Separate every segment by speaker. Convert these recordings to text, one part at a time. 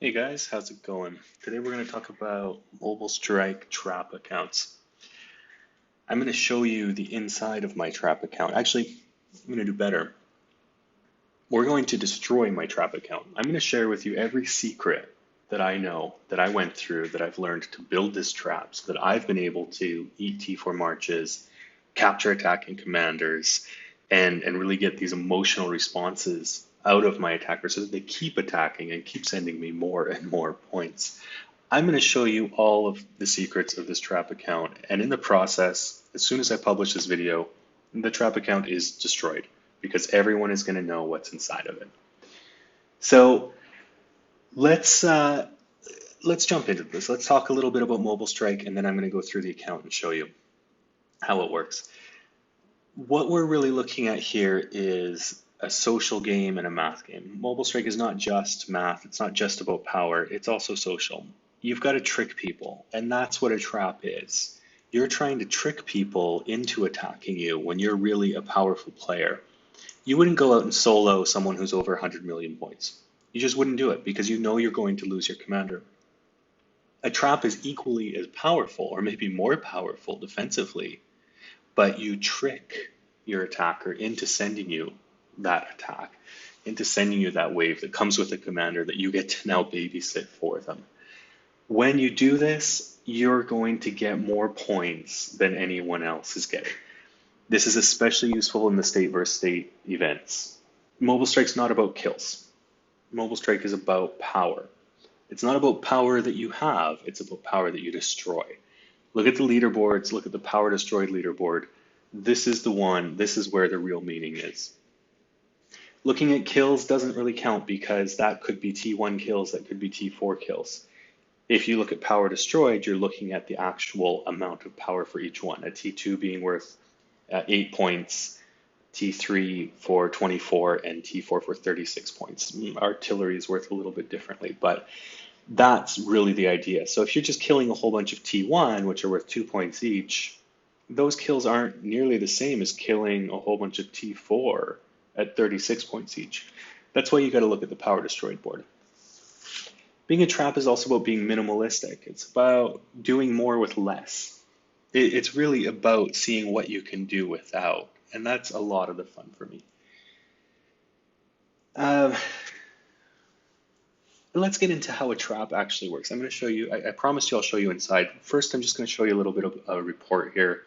Speaker 1: Hey guys, how's it going? Today we're going to talk about mobile strike trap accounts. I'm going to show you the inside of my trap account. Actually, I'm going to do better. We're going to destroy my trap account. I'm going to share with you every secret that I know, that I went through, that I've learned to build this trap so that I've been able to eat T4 marches, capture attacking commanders, and really get these emotional responses out of my attackers so that they keep attacking and keep sending me more and more points. I'm going to show you all of the secrets of this trap account, and in the process, as soon as I publish this video, the trap account is destroyed because everyone is going to know what's inside of it. So let's uh, let's jump into this. Let's talk a little bit about Mobile Strike, and then I'm going to go through the account and show you how it works. What we're really looking at here is a social game and a math game. Mobile Strike is not just math, it's not just about power, it's also social. You've got to trick people, and that's what a trap is. You're trying to trick people into attacking you when you're really a powerful player. You wouldn't go out and solo someone who's over 100 million points. You just wouldn't do it because you know you're going to lose your commander. A trap is equally as powerful, or maybe more powerful defensively, but you trick your attacker into sending you that attack, into sending you that wave that comes with a commander that you get to now babysit for them. When you do this, you're going to get more points than anyone else is getting. This is especially useful in the state versus state events. Mobile Strike's not about kills. Mobile Strike is about power. It's not about power that you have, it's about power that you destroy. Look at the leaderboards, look at the power destroyed leaderboard. This is the one, this is where the real meaning is. Looking at kills doesn't really count because that could be T1 kills, that could be T4 kills. If you look at power destroyed, you're looking at the actual amount of power for each one. A T2 being worth 8 points, T3 for 24, and T4 for 36 points. Artillery is worth a little bit differently, but that's really the idea. So if you're just killing a whole bunch of T1, which are worth 2 points each, those kills aren't nearly the same as killing a whole bunch of T4 at 36 points each. That's why you got to look at the power destroyed board. Being a trap is also about being minimalistic. It's about doing more with less. It's really about seeing what you can do without, and that's a lot of the fun for me. Let's get into how a trap actually works. I'm going to show you, I promised you I'll show you inside. First, I'm just going to show you a little bit of a report here.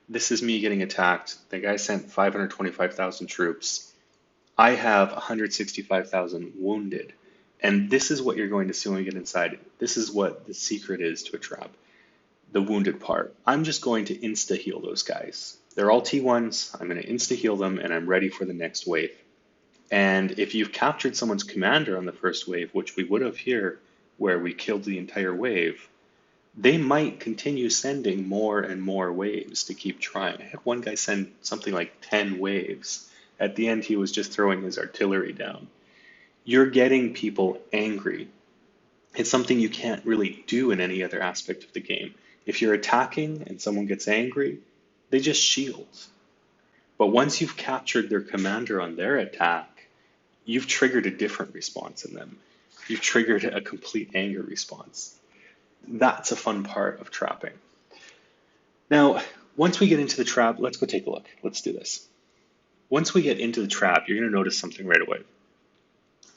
Speaker 1: This is me getting attacked. The guy sent 525,000 troops. I have 165,000 wounded. And this is what you're going to see when we get inside. This is what the secret is to a trap, the wounded part. I'm just going to insta-heal those guys. They're all T1s. I'm going to insta-heal them, and I'm ready for the next wave. And if you've captured someone's commander on the first wave, which we would have here, where we killed the entire wave, they might continue sending more and more waves to keep trying. I had one guy send something like 10 waves. At the end, he was just throwing his artillery down. You're getting people angry. It's something you can't really do in any other aspect of the game. If you're attacking and someone gets angry, they just shield. But once you've captured their commander on their attack, you've triggered a different response in them. You've triggered a complete anger response. That's a fun part of trapping. Now, once we get into the trap, let's go take a look. Let's do this. Once we get into the trap, you're going to notice something right away.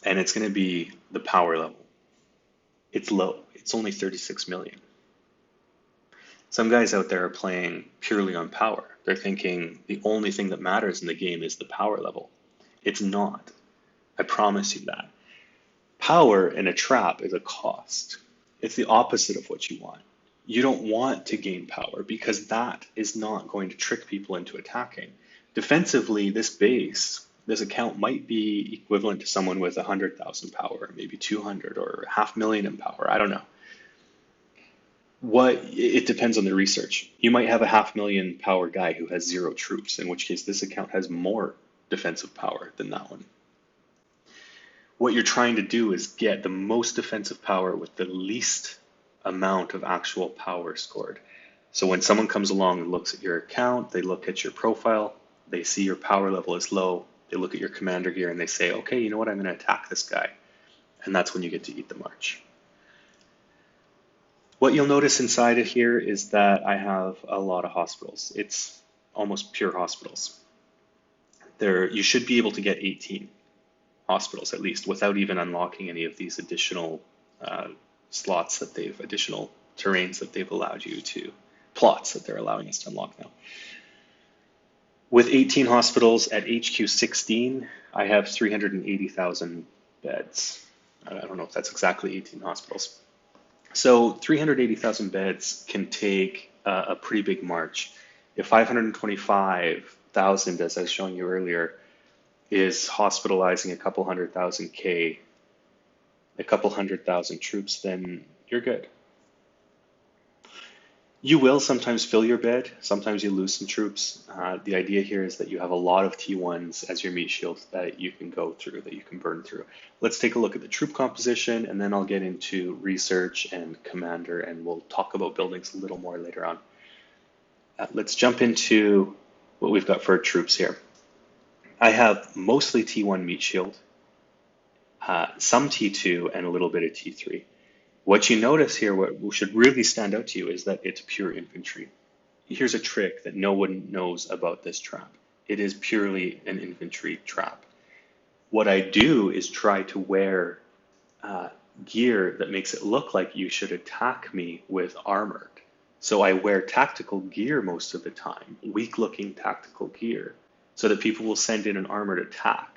Speaker 1: And it's going to be the power level. It's low. It's only 36 million. Some guys out there are playing purely on power. They're thinking the only thing that matters in the game is the power level. It's not. I promise you that. Power in a trap is a cost. It's the opposite of what you want. You don't want to gain power because that is not going to trick people into attacking. Defensively, this account might be equivalent to someone with 100,000 power, maybe 200 or 500,000 in power. I don't know. It depends on the research. You might have a 500,000 power guy who has 0 troops, in which case this account has more defensive power than that one. What you're trying to do is get the most defensive power with the least amount of actual power scored. So when someone comes along and looks at your account, they look at your profile, they see your power level is low, they look at your commander gear and they say, okay, you know what, I'm going to attack this guy. And that's when you get to eat the march. What you'll notice inside of here is that I have a lot of hospitals. It's almost pure hospitals. You should be able to get 18 hospitals at least without even unlocking any of these additional slots additional terrains that they've allowed you to, plots that they're allowing us to unlock now. With 18 hospitals at HQ 16, I have 380,000 beds. I don't know if that's exactly 18 hospitals. So 380,000 beds can take a pretty big march. If 525,000, as I was showing you earlier, is hospitalizing a couple 100,000 troops, then you're good. You will sometimes fill your bed, sometimes you lose some troops. The idea here is that you have a lot of T1s as your meat shield that you can go through, that you can burn through. Let's take a look at the troop composition, and then I'll get into research and commander, and we'll talk about buildings a little more later on. Let's jump into what we've got for our troops here. I have mostly T1 meat shield, some T2, and a little bit of T3. What you notice here, what should really stand out to you, is that it's pure infantry. Here's a trick that no one knows about this trap. It is purely an infantry trap. What I do is try to wear gear that makes it look like you should attack me with armored. So I wear tactical gear most of the time, weak-looking tactical gear, so that people will send in an armored attack.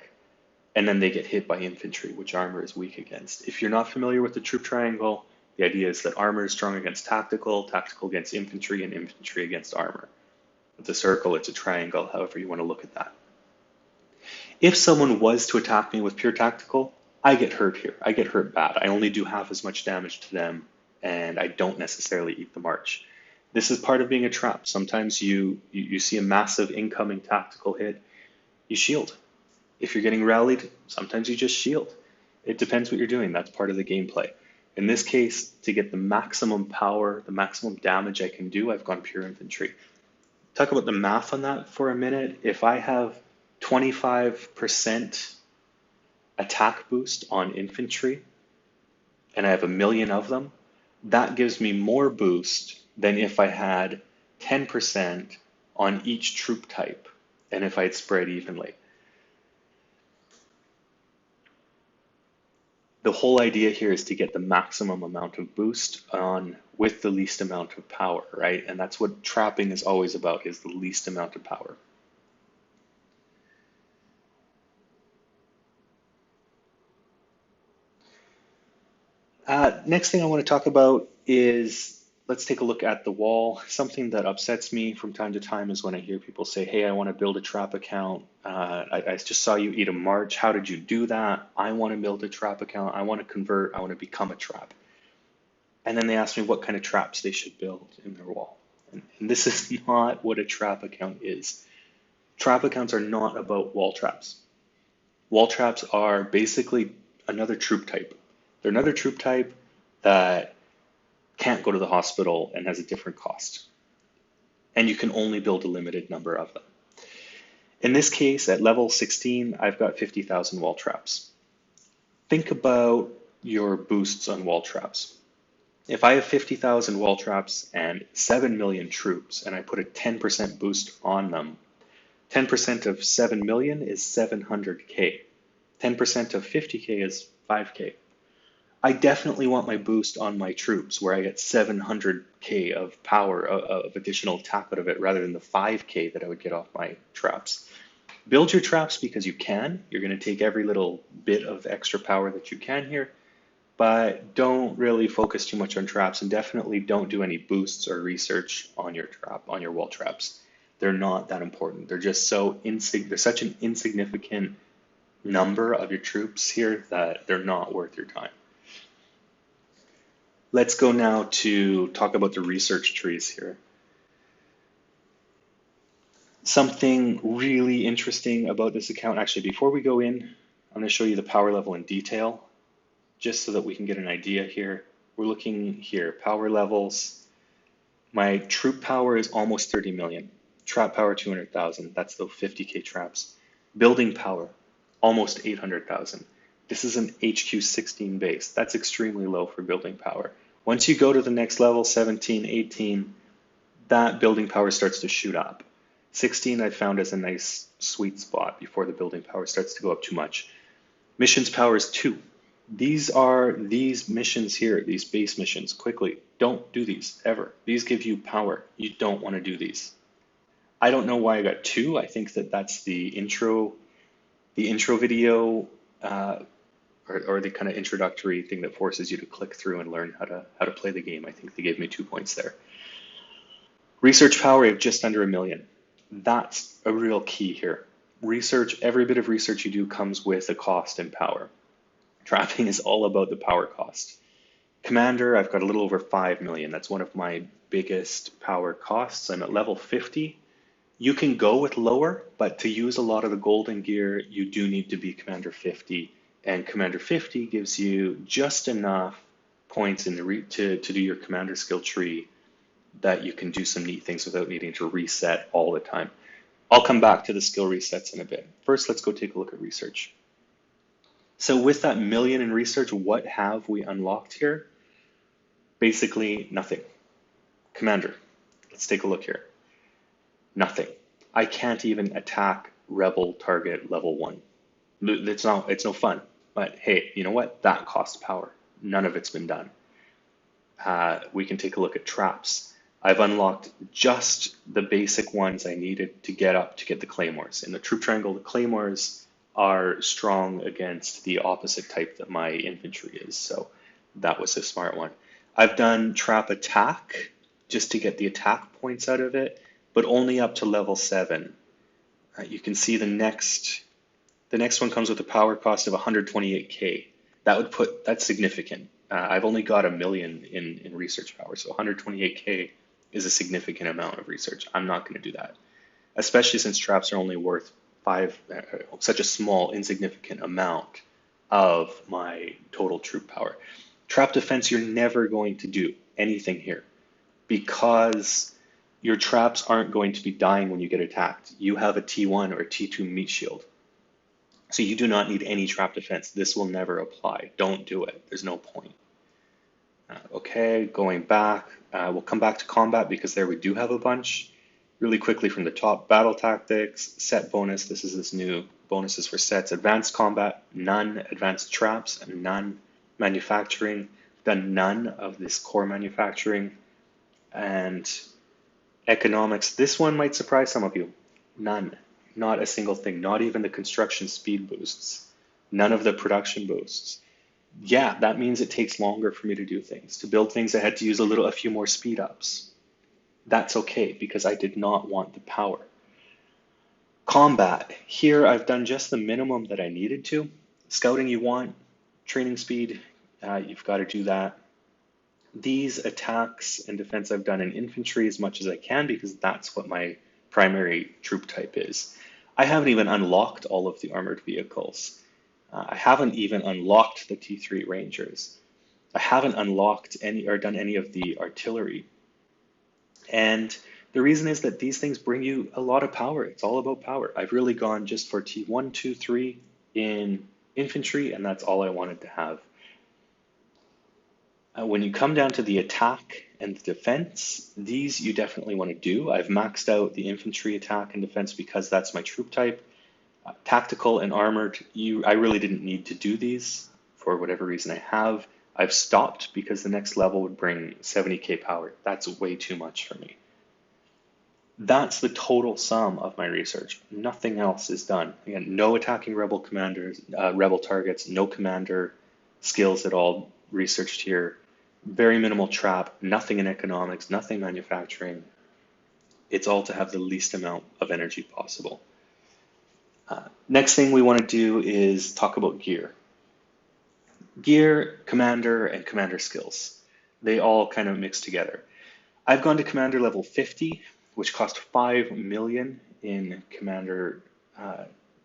Speaker 1: And then they get hit by infantry, which armor is weak against. If you're not familiar with the troop triangle, the idea is that armor is strong against tactical, tactical against infantry, and infantry against armor. It's a circle, it's a triangle, however you want to look at that. If someone was to attack me with pure tactical, I get hurt here. I get hurt bad. I only do half as much damage to them, and I don't necessarily eat the march. This is part of being a trap. Sometimes you see a massive incoming tactical hit, you shield. If you're getting rallied, sometimes you just shield. It depends what you're doing. That's part of the gameplay. In this case, to get the maximum power, the maximum damage I can do, I've gone pure infantry. Talk about the math on that for a minute. If I have 25% attack boost on infantry, and I have 1 million of them, that gives me more boost than if I had 10% on each troop type, and if I had spread evenly. The whole idea here is to get the maximum amount of boost on with the least amount of power, right? And that's what trapping is always about, is the least amount of power. Next thing I want to talk about is, let's take a look at the wall. Something that upsets me from time to time is when I hear people say, hey, I want to build a trap account. I just saw you eat a march. How did you do that? I want to build a trap account. I want to convert. I want to become a trap. And then they ask me what kind of traps they should build in their wall. And this is not what a trap account is. Trap accounts are not about wall traps. Wall traps are basically another troop type. They're another troop type that can't go to the hospital and has a different cost. And you can only build a limited number of them. In this case, at level 16, I've got 50,000 wall traps. Think about your boosts on wall traps. If I have 50,000 wall traps and 7 million troops, and I put a 10% boost on them, 10% of 7 million is 700K. 10% of 50K is 5K. I definitely want my boost on my troops where I get 700K of power of additional attack out of it rather than the 5K that I would get off my traps. Build your traps because you can. You're going to take every little bit of extra power that you can here, but don't really focus too much on traps, and definitely don't do any boosts or research on your wall traps. They're not that important. They're just they're such an insignificant number of your troops here that they're not worth your time. Let's go now to talk about the research trees here. Something really interesting about this account, actually, before we go in, I'm going to show you the power level in detail, just so that we can get an idea here. We're looking here, power levels. My troop power is almost 30 million. Trap power, 200,000. That's the 50K traps. Building power, almost 800,000. This is an HQ 16 base. That's extremely low for building power. Once you go to the next level, 17, 18, that building power starts to shoot up. 16 I found as a nice sweet spot before the building power starts to go up too much. Missions power is 2. These are these missions here, these base missions. Quickly, don't do these ever. These give you power. You don't want to do these. I don't know why I got 2. I think that that's the intro video, or the kind of introductory thing that forces you to click through and learn how to play the game. I think they gave me 2 points there. Research power, I have just under 1 million. That's a real key here. Research, every bit of research you do comes with a cost and power. Trapping is all about the power cost. Commander, I've got a little over 5 million. That's one of my biggest power costs. I'm at level 50. You can go with lower, but to use a lot of the golden gear, you do need to be Commander 50. And Commander 50 gives you just enough points in the to do your Commander skill tree that you can do some neat things without needing to reset all the time. I'll come back to the skill resets in a bit. First, let's go take a look at research. So with that 1 million in research, what have we unlocked here? Basically nothing. Commander, let's take a look here. Nothing. I can't even attack rebel target level 1. It's no fun, but hey, you know what? That costs power. None of it's been done. We can take a look at traps. I've unlocked just the basic ones I needed to get the claymores. In the troop triangle, the claymores are strong against the opposite type that my infantry is, so that was a smart one. I've done trap attack just to get the attack points out of it, but only up to level 7. You can see the next one comes with a power cost of 128k. That's significant. I've only got 1 million in research power, so 128k is a significant amount of research. I'm not going to do that, especially since traps are only worth such a small, insignificant amount of my total troop power. Trap defense, you're never going to do anything here because your traps aren't going to be dying when you get attacked. You have a T1 or a T2 meat shield. So you do not need any trap defense. This will never apply. Don't do it. There's no point. Okay, going back. We'll come back to combat because there we do have a bunch. Really quickly from the top, battle tactics, set bonus. This is this new bonuses for sets. Advanced combat, none. Advanced traps, none. Manufacturing, done none of this core manufacturing. And economics, this one might surprise some of you. None. Not a single thing. Not even the construction speed boosts. None of the production boosts. Yeah, that means it takes longer for me to do things. To build things, I had to use a few more speed ups. That's okay because I did not want the power. Combat. Here I've done just the minimum that I needed to. Scouting you want. Training speed, you've got to do that. These attacks and defense I've done in infantry as much as I can because that's what my primary troop type is. I haven't even unlocked all of the armored vehicles. I haven't even unlocked the T3 Rangers. I haven't unlocked any or done any of the artillery. And the reason is that these things bring you a lot of power. It's all about power. I've really gone just for T1, 2, 3 in infantry, and that's all I wanted to have. When you come down to the attack and the defense, these you definitely want to do. I've maxed out the infantry attack and defense because that's my troop type. Tactical and armored, I really didn't need to do these for whatever reason I have. I've stopped because the next level would bring 70k power. That's way too much for me. That's the total sum of my research. Nothing else is done. Again, no attacking rebel commanders, rebel targets, no commander skills at all researched here. Very minimal trap, nothing in economics, nothing manufacturing. It's all to have the least amount of energy possible. Next thing we want to do is talk about gear. Gear, commander, and commander skills. They all kind of mix together. I've gone to commander level 50, which cost 5 million in commander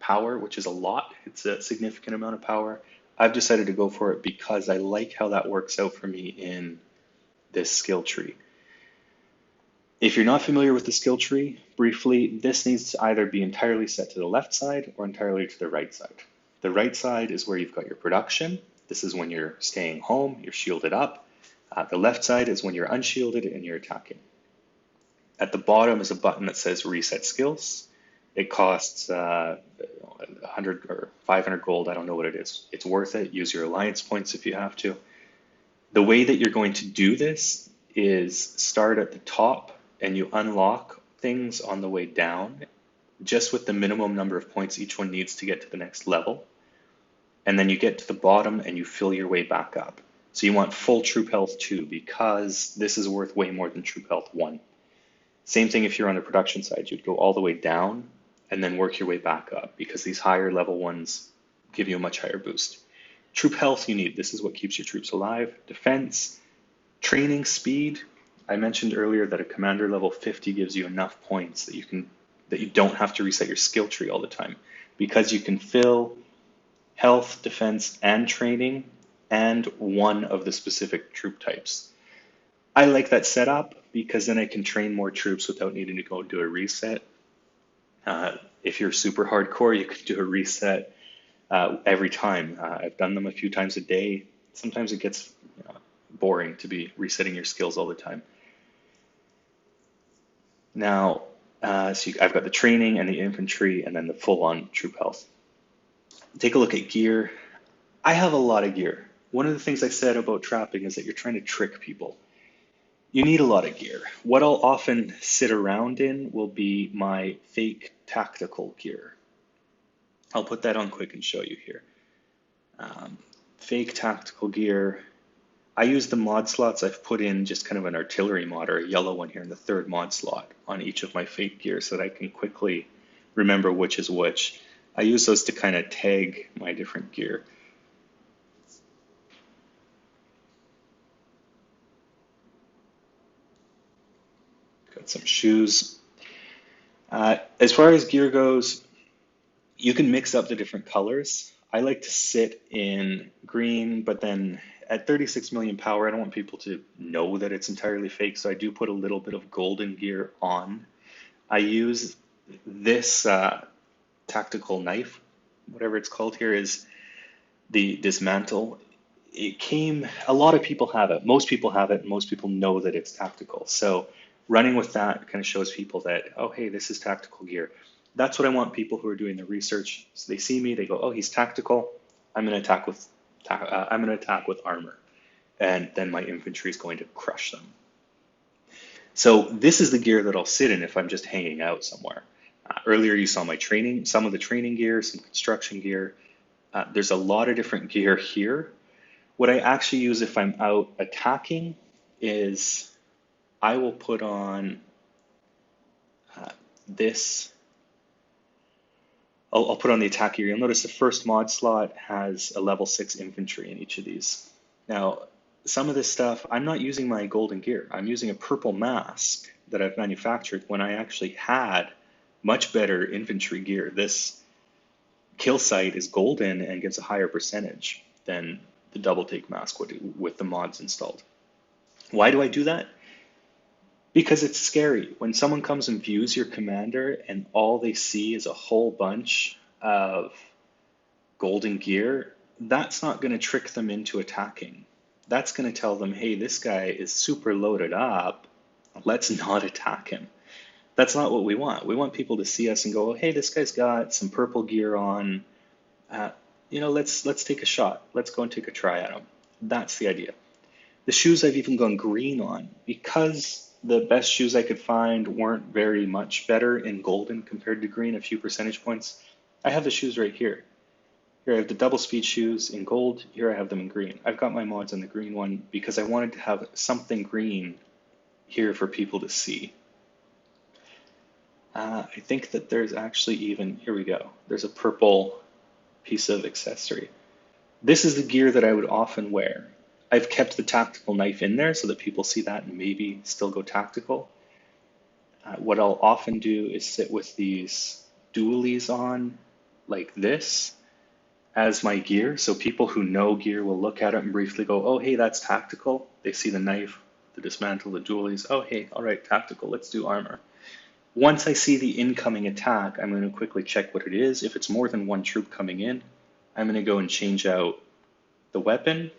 Speaker 1: power, which is a lot. It's a significant amount of power. I've decided to go for it because I like how that works out for me in this skill tree. If you're not familiar with the skill tree, briefly, this needs to either be entirely set to the left side or entirely to the right side. The right side is where you've got your production. This is when you're staying home, you're shielded up. The left side is when you're unshielded and you're attacking. At the bottom is a button that says Reset Skills. It costs 100 or 500 gold. I don't know what it is. It's worth it. Use your alliance points if you have to. The way that you're going to do this is start at the top and you unlock things on the way down, just with the minimum number of points each one needs to get to the next level. And then you get to the bottom and you fill your way back up. So you want full troop health 2 because this is worth way more than troop health 1. Same thing if you're on the production side, you'd go all the way down and then work your way back up because these higher level ones give you a much higher boost. Troop health you need, this is what keeps your troops alive. Defense, training speed. I mentioned earlier that a commander level 50 gives you enough points that you don't have to reset your skill tree all the time because you can fill health, defense, and training and one of the specific troop types. I like that setup because then I can train more troops without needing to go do a reset. If you're super hardcore, you can do a reset every time. I've done them a few times a day. Sometimes it gets boring to be resetting your skills all the time. Now, I've got the training and the infantry and then the full-on troop health. Take a look at gear. I have a lot of gear. One of the things I said about trapping is that you're trying to trick people. You need a lot of gear. What I'll often sit around in will be my fake tactical gear. I'll put that on quick and show you here. Fake tactical gear. I use the mod slots. I've put in just kind of an artillery mod or a yellow one here in the third mod slot on each of my fake gear so that I can quickly remember which is which. I use those to kind of tag my different gear. Got some shoes. As far as gear goes, you can mix up the different colors. I like to sit in green, but then at 36 million power, I don't want people to know that it's entirely fake, so I do put a little bit of golden gear on. I use this tactical knife, whatever it's called here, is the dismantle. A lot of people have it. Most people have it, and most people know that it's tactical. So running with that kind of shows people that, oh, hey, this is tactical gear. That's what I want people who are doing the research. So they see me, they go, oh, he's tactical. I'm going to attack with armor, and then my infantry is going to crush them. So this is the gear that I'll sit in if I'm just hanging out somewhere. Earlier you saw my training, some of the training gear, some construction gear. There's a lot of different gear here. What I actually use if I'm out attacking is I will put on this. I'll put on the attack gear. You'll notice the first mod slot has a level 6 infantry in each of these. Now, some of this stuff, I'm not using my golden gear. I'm using a purple mask that I've manufactured when I actually had much better infantry gear. This kill sight is golden and gives a higher percentage than the double take mask would with the mods installed. Why do I do that? Because it's scary. When someone comes and views your commander and all they see is a whole bunch of golden gear, that's not going to trick them into attacking. That's going to tell them, hey, this guy is super loaded up. Let's not attack him. That's not what we want. We want people to see us and go, oh, hey, this guy's got some purple gear on. Let's take a shot. Let's go and take a try at him. That's the idea. The shoes I've even gone green on because the best shoes I could find weren't very much better in golden compared to green, a few percentage points. I have the shoes right here. Here I have the double speed shoes in gold. Here I have them in green. I've got my mods on the green one because I wanted to have something green here for people to see. I think that there's actually even, here we go, there's a purple piece of accessory. This is the gear that I would often wear. I've kept the tactical knife in there so that people see that and maybe still go tactical. What I'll often do is sit with these dualies on like this as my gear. So people who know gear will look at it and briefly go, oh, hey, that's tactical. They see the knife, the dismantle, the dualies. Oh, hey, all right, tactical, let's do armor. Once I see the incoming attack, I'm going to quickly check what it is. If it's more than one troop coming in, I'm going to go and change out the weapon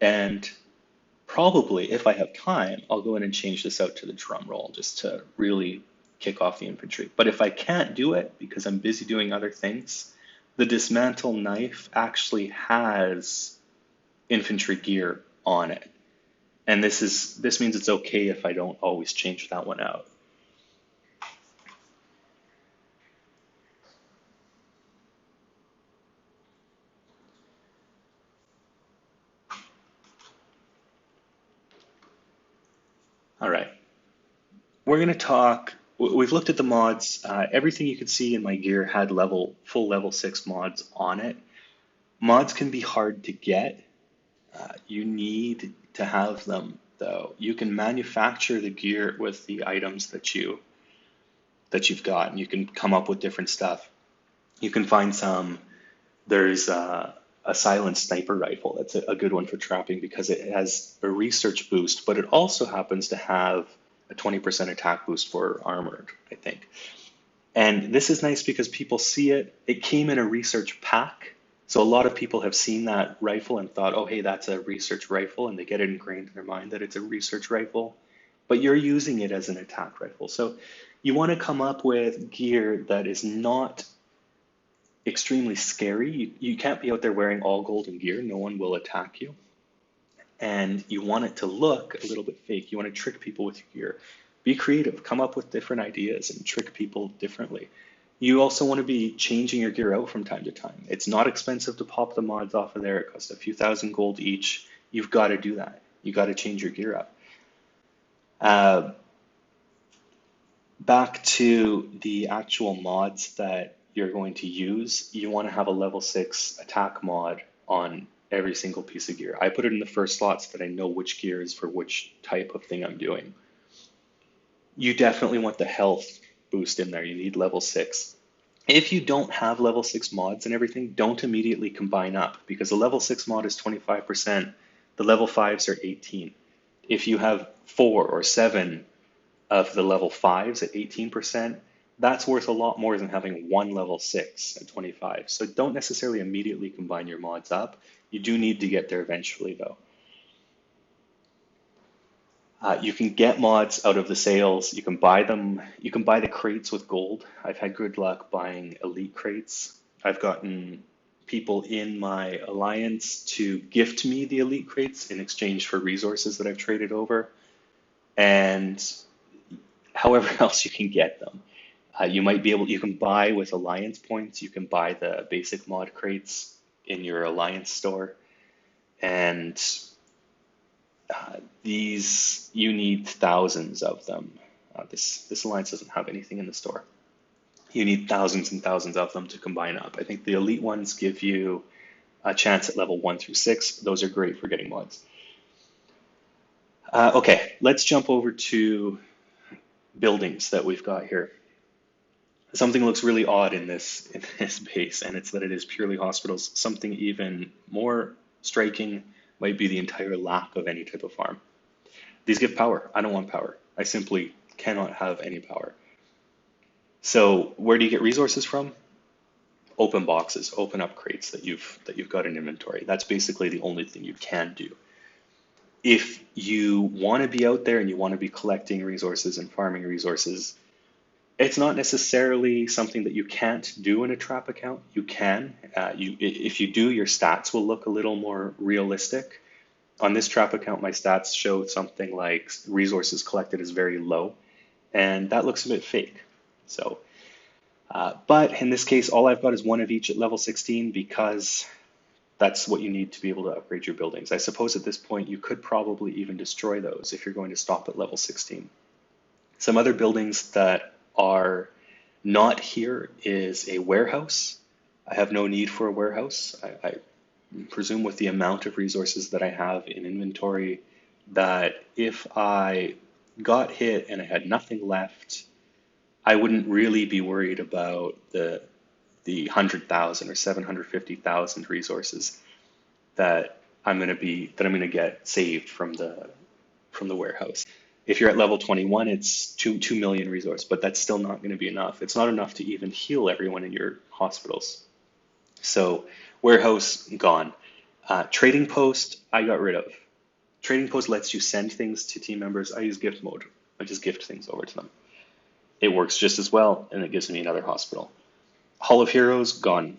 Speaker 1: and Probably, if I have time, I'll go in and change this out to the drum roll just to really kick off the infantry. But if I can't do it because I'm busy doing other things, the dismantle knife actually has infantry gear on it. And this means it's okay if I don't always change that one out. All right, we're going to talk. We've looked at the mods. Everything you could see in my gear had full level 6 mods on it. Mods can be hard to get. You need to have them though. You can manufacture the gear with the items that you've got, and you can come up with different stuff. You can find some. There's a silent sniper rifle. That's a good one for trapping because it has a research boost, but it also happens to have a 20% attack boost for armored, I think. And this is nice because people see it. It came in a research pack. So a lot of people have seen that rifle and thought, oh, hey, that's a research rifle. And they get it ingrained in their mind that it's a research rifle. But you're using it as an attack rifle. So you want to come up with gear that is not extremely scary. You can't be out there wearing all golden gear. No one will attack you. And you want it to look a little bit fake. You want to trick people with your gear. Be creative. Come up with different ideas and trick people differently. You also want to be changing your gear out from time to time. It's not expensive to pop the mods off of there. It costs a few thousand gold each. You've got to do that. You got to change your gear up. Back to the actual mods that you're going to use, you want to have a level 6 attack mod on every single piece of gear. I put it in the first slot so that I know which gear is for which type of thing I'm doing. You definitely want the health boost in there. You need level 6. If you don't have level 6 mods and everything, don't immediately combine up because the level 6 mod is 25%, the level 5s are 18. If you have 4 or 7 of the level 5s at 18%, that's worth a lot more than having one level 6 at 25. So don't necessarily immediately combine your mods up. You do need to get there eventually though. You can get mods out of the sales. You can buy them. You can buy the crates with gold. I've had good luck buying elite crates. I've gotten people in my alliance to gift me the elite crates in exchange for resources that I've traded over. And however else you can get them. You can buy with alliance points. You can buy the basic mod crates in your alliance store. And these, you need thousands of them. This alliance doesn't have anything in the store. You need thousands and thousands of them to combine up. I think the elite ones give you a chance at level 1 through 6. Those are great for getting mods. Okay, let's jump over to buildings that we've got here. Something looks really odd in this base, and it's that it is purely hospitals. Something even more striking might be the entire lack of any type of farm. These give power. I don't want power. I simply cannot have any power. So where do you get resources from? Open boxes, open up crates that you've got in inventory. That's basically the only thing you can do. If you want to be out there and you want to be collecting resources and farming resources, it's not necessarily something that you can't do in a trap account. You can. If you do, your stats will look a little more realistic. On this trap account, my stats show something like resources collected is very low, and that looks a bit fake. So, but in this case, all I've got is one of each at level 16 because that's what you need to be able to upgrade your buildings. I suppose at this point you could probably even destroy those if you're going to stop at level 16. Some other buildings that are not here is a warehouse. I have no need for a warehouse. I presume with the amount of resources that I have in inventory that if I got hit and I had nothing left, I wouldn't really be worried about the 100,000 or 750,000 resources that I'm going to get saved from the warehouse. If you're at level 21, it's 2 million resource, but that's still not going to be enough. It's not enough to even heal everyone in your hospitals. So warehouse gone. Trading post I got rid of. Trading Post lets you send things to team members. I use gift mode. I just gift things over to them. It works just as well, and it gives me another hospital. Hall of Heroes, gone.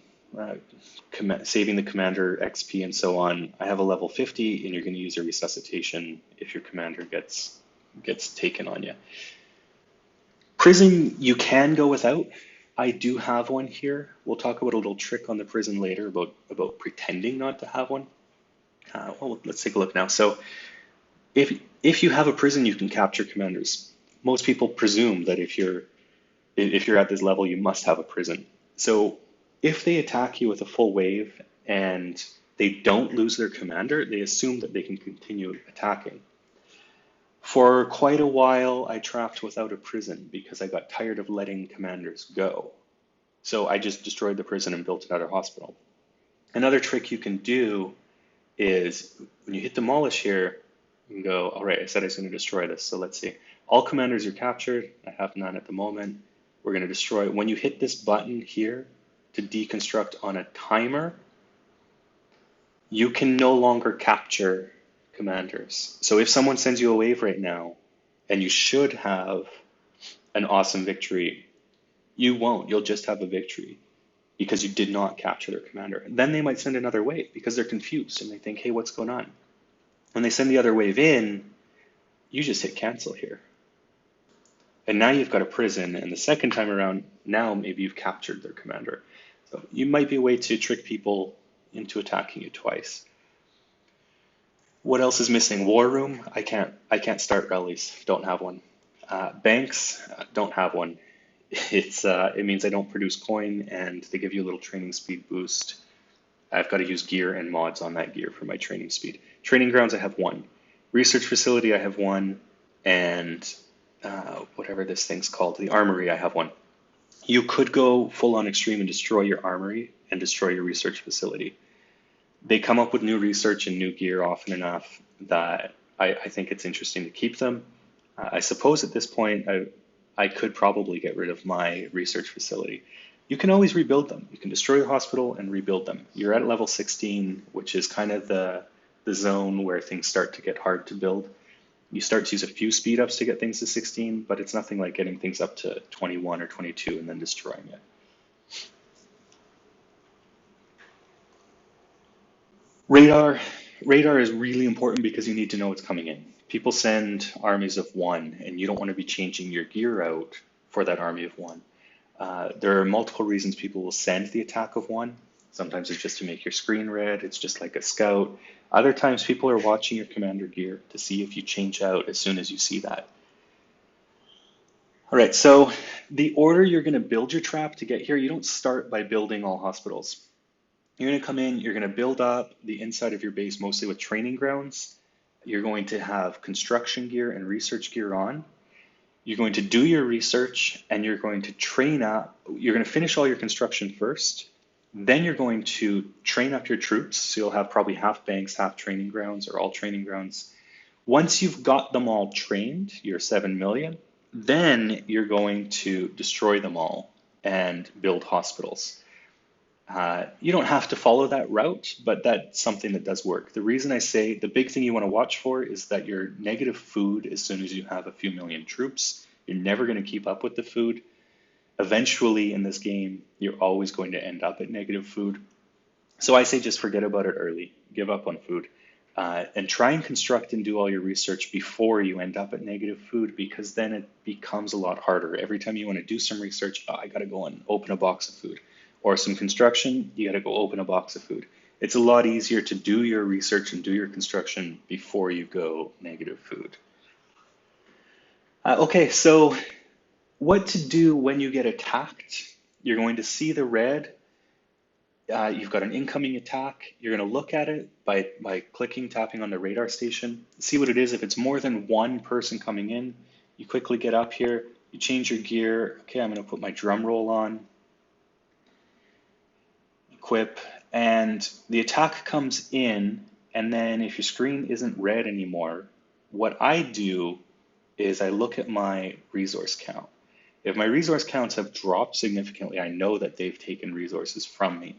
Speaker 1: Saving the commander XP and so on. I have a level 50, and you're going to use a resuscitation if your commander gets taken on you. Prison, you can go without. I do have one here. We'll talk about a little trick on the prison later about pretending not to have one. Well, let's take a look now. So if you have a prison, you can capture commanders. Most people presume that if you're at this level, you must have a prison. So if they attack you with a full wave and they don't lose their commander, they assume that they can continue attacking. For quite a while, I trapped without a prison because I got tired of letting commanders go. So I just destroyed the prison and built another hospital. Another trick you can do is when you hit demolish here, you can go, all right, I said I was going to destroy this. So let's see. All commanders are captured. I have none at the moment. We're going to destroy. When you hit this button here to deconstruct on a timer, you can no longer capture commanders. So if someone sends you a wave right now, and you should have an awesome victory, you won't. You'll just have a victory because you did not capture their commander. Then they might send another wave because they're confused and they think, hey, what's going on? When they send the other wave in, you just hit cancel here. And now you've got a prison, and the second time around, now maybe you've captured their commander. So you might be a way to trick people into attacking you twice. What else is missing? War room. I can't start rallies. Don't have one. Banks. Don't have one. It means I don't produce coin, and they give you a little training speed boost. I've got to use gear and mods on that gear for my training speed. Training grounds, I have one. Research facility, I have one, and whatever this thing's called, the armory, I have one. You could go full on extreme and destroy your armory and destroy your research facility. They come up with new research and new gear often enough that I think it's interesting to keep them. I suppose at this point, I could probably get rid of my research facility. You can always rebuild them. You can destroy the hospital and rebuild them. You're at level 16, which is kind of the zone where things start to get hard to build. You start to use a few speed ups to get things to 16, but it's nothing like getting things up to 21 or 22 and then destroying it. Radar is really important because you need to know what's coming in. People send armies of one, and you don't want to be changing your gear out for that army of one. There are multiple reasons people will send the attack of one. Sometimes it's just to make your screen red. It's just like a scout. Other times people are watching your commander gear to see if you change out as soon as you see that. All right, so the order you're going to build your trap to get here, you don't start by building all hospitals. You're going to come in, you're going to build up the inside of your base mostly with training grounds. You're going to have construction gear and research gear on. You're going to do your research and you're going to train up. You're going to finish all your construction first. Then you're going to train up your troops. So you'll have probably half banks, half training grounds, or all training grounds. Once you've got them all trained, your 7 million, then you're going to destroy them all and build hospitals. You don't have to follow that route, but that's something that does work. The reason I say the big thing you want to watch for is that you're negative food as soon as you have a few million troops. You're never going to keep up with the food. Eventually in this game, you're always going to end up at negative food. So I say just forget about it early. Give up on food. And try and construct and do all your research before you end up at negative food, because then it becomes a lot harder. Every time you want to do some research, I got to go and open a box of food. Or some construction, you got to go open a box of food. It's a lot easier to do your research and do your construction before you go negative food. Okay, so what to do when you get attacked? You're going to see the red. You've got an incoming attack. You're going to look at it by tapping on the radar station, see what it is. If it's more than one person coming in, you quickly get up here, you change your gear. Okay, I'm going to put my drum roll on. Equip, and the attack comes in, and then if your screen isn't red anymore, what I do is I look at my resource count. If my resource counts have dropped significantly, I know that they've taken resources from me.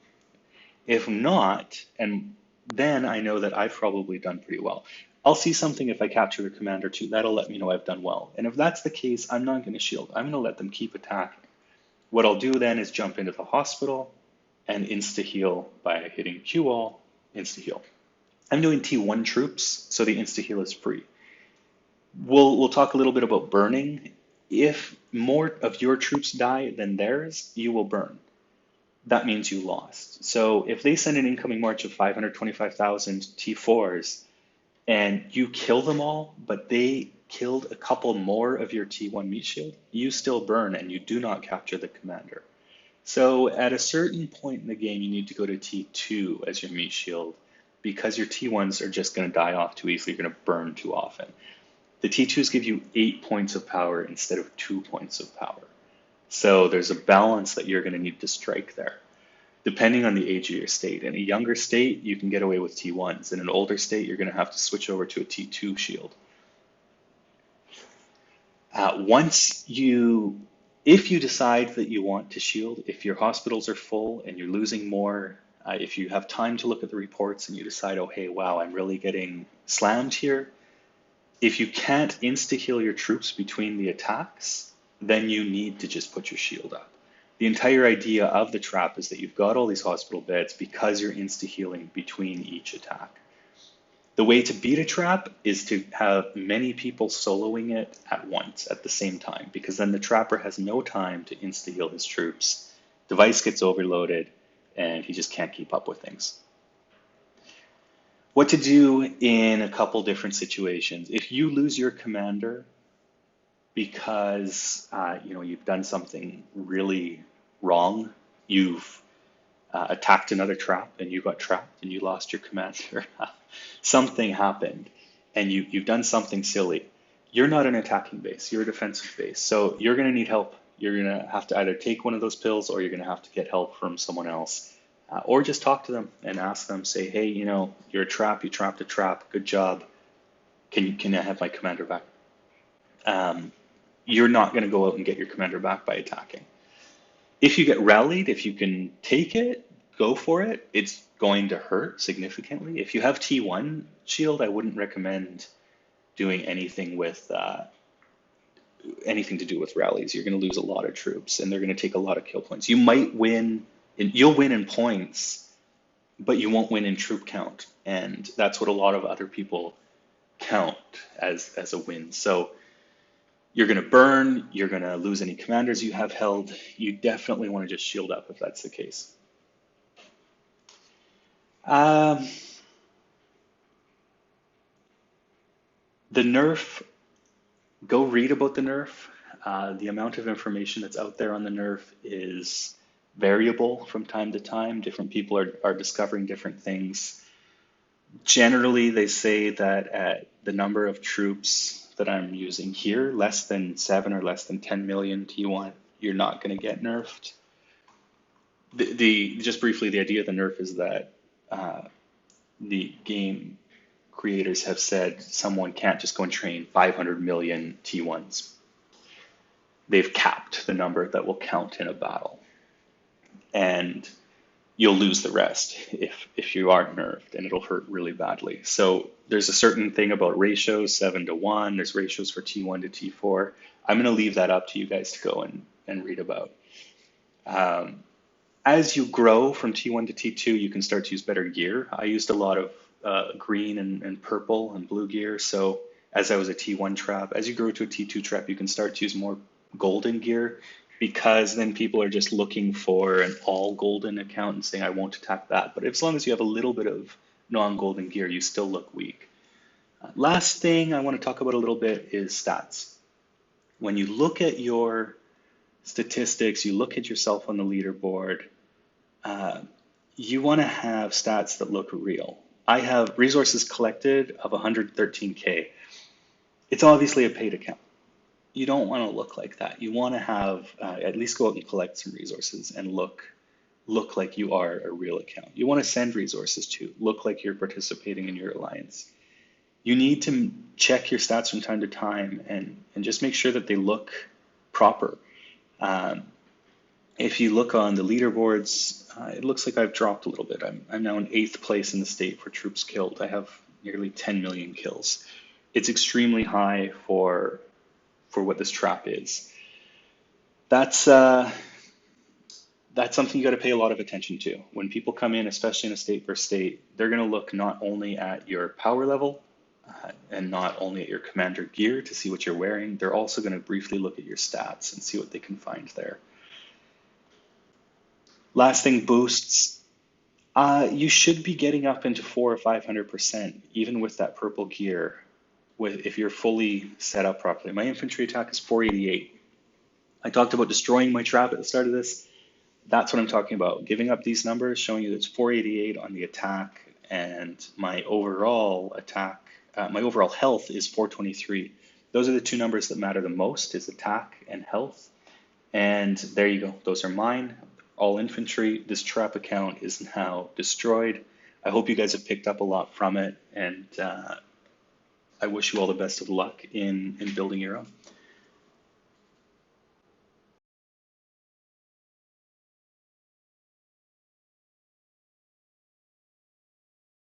Speaker 1: If not, and then I know that I've probably done pretty well. I'll see something if I capture the commander too. That'll let me know I've done well. And if that's the case, I'm not going to shield. I'm going to let them keep attacking. What I'll do then is jump into the hospital and insta-heal by hitting Q all, insta-heal. I'm doing T1 troops, so the insta-heal is free. We'll talk a little bit about burning. If more of your troops die than theirs, you will burn. That means you lost. So if they send an incoming march of 525,000 T4s and you kill them all, but they killed a couple more of your T1 meat shield, you still burn and you do not capture the commander. So at a certain point in the game, you need to go to T2 as your meat shield because your T1s are just going to die off too easily. You're going to burn too often. The T2s give you 8 points of power instead of 2 points of power. So there's a balance that you're going to need to strike there, depending on the age of your state. In a younger state, you can get away with T1s. In an older state, you're going to have to switch over to a T2 shield. If you decide that you want to shield, if your hospitals are full and you're losing more, if you have time to look at the reports and you decide, oh, hey, wow, I'm really getting slammed here. If you can't insta-heal your troops between the attacks, then you need to just put your shield up. The entire idea of the trap is that you've got all these hospital beds because you're insta-healing between each attack. The way to beat a trap is to have many people soloing it at once, at the same time, because then the trapper has no time to insta-heal his troops. Device gets overloaded, and he just can't keep up with things. What to do in a couple different situations. If you lose your commander because you've done something really wrong, you've attacked another trap and you got trapped and you lost your commander, something happened and you've done something silly. You're not an attacking base, you're a defensive base. So you're going to need help. You're going to have to either take one of those pills or you're going to have to get help from someone else. Or just talk to them and ask them, say, hey, you're a trap, you trapped a trap, good job. Can I have my commander back? You're not going to go out and get your commander back by attacking. If you get rallied, if you can take it, go for it. It's going to hurt significantly. If you have T1 shield, I wouldn't recommend doing anything with anything to do with rallies. You're going to lose a lot of troops and they're going to take a lot of kill points. You might win. You'll win in points, but you won't win in troop count. And that's what a lot of other people count as a win. So you're going to burn, you're going to lose any commanders you have held. You definitely want to just shield up if that's the case. The Nerf, go read about the Nerf. The amount of information that's out there on the Nerf is variable from time to time. Different people are discovering different things. Generally, they say that at the number of troops that I'm using here, less than 7 or less than 10 million T1, you're not going to get nerfed. Just briefly, the idea of the Nerf is that the game creators have said someone can't just go and train 500 million T1s. They've capped the number that will count in a battle. And you'll lose the rest if you are nerfed, and it'll hurt really badly. So there's a certain thing about ratios, 7-to-1. There's ratios for T1 to T4. I'm going to leave that up to you guys to go and read about. As you grow from T1 to T2, you can start to use better gear. I used a lot of green and purple and blue gear. So as I was a T1 trap, as you grow to a T2 trap, you can start to use more golden gear, because then people are just looking for an all golden account and saying, I won't attack that. But as long as you have a little bit of non-golden gear, you still look weak. Last thing I want to talk about a little bit is stats. When you look at your statistics, you look at yourself on the leaderboard, you want to have stats that look real. I have resources collected of 113K. It's obviously a paid account. You don't want to look like that. You want to have at least go out and collect some resources and look like you are a real account. You want to send resources to, look like you're participating in your alliance. You need to check your stats from time to time and just make sure that they look proper. If you look on the leaderboards, it looks like I've dropped a little bit. I'm now in 8th place in the state for troops killed. I have nearly 10 million kills. It's extremely high for what this trap is. That's that's something you got to pay a lot of attention to. When people come in, especially in a state versus state, they're going to look not only at your power level and not only at your commander gear to see what you're wearing, they're also going to briefly look at your stats and see what they can find there. Last thing, boosts. You should be getting up into 400 or 500%, even with that purple gear, if you're fully set up properly. My infantry attack is 488. I talked about destroying my trap at the start of this. That's what I'm talking about. Giving up these numbers, showing you that it's 488 on the attack, and my overall attack, my overall health is 423. Those are the two numbers that matter the most, is attack and health. And there you go. Those are mine. All infantry. This trap account is now destroyed. I hope you guys have picked up a lot from it, and I wish you all the best of luck in building your own.